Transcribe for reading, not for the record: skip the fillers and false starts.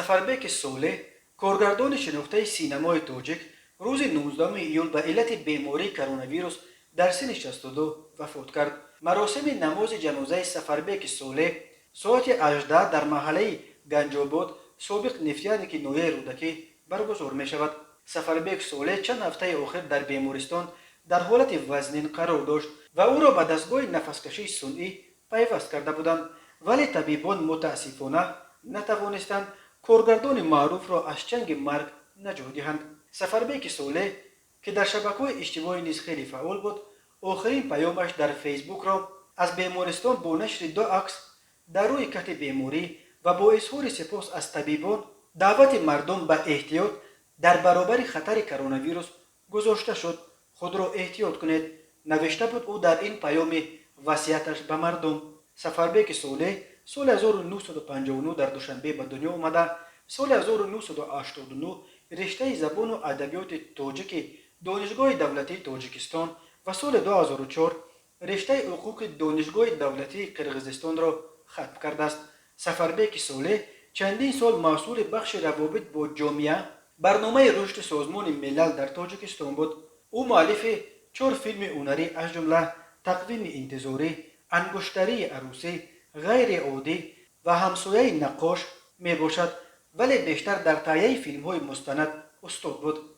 سفربک صالح کارگردان شناخته سینمای تاجیک روز 19 ایول به علت بیماری کرونا ویروس در سن 62 وفات کرد. مراسم نماز جنازه سفربک صالح ساعت 18 در محله گنجاباد سابق نفیانک نویه رودکی برگزار می شود. سفربک صالح چند هفته آخر در بیمارستان در حالت وزنین قرار داشت و او را به دستگاه نفسکشی صنعی پیوست کرده بودند، ولی طبیبان متاسفانه نتوانستند کارگردان معروف را از چنگ مرگ نجات دهند. سفربک صالح که در شبکه‌های اجتماعی نیز خیلی فعال بود، آخرین پیامش در فیسبوک را از بیمارستان با نشر دو عکس در روی کت بیماری و با اظهار سپاس از طبیبان دعوت مردم به احتیاط در برابر خطر کرونا ویروس گذاشته شد. خود را احتیاط کنید نوشته بود او در این پیام وصیتش به مردم. سفربک صالح سال 1959 در دوشنبه به دنیا آمده. سال 1989 رشته زبان و ادبیات تاجیک دانشگاه دولتی تاجیکستان و سال 2004 رشته حقوق دانشگاه دولتی قرقیزستان را ختم کرده است. سفربک صالح چندین سال مسئول بخش روابط با جامعه برنامه رشد سازمان ملل در تاجیکستان بود. او مؤلف 4 فیلم هنری از جمله تقویم انتظاری، انگشتری عروسی، غیر عادی و همسایه نقاش می باشد، ولی بیشتر در تهیه فیلم های مستند استاد بود.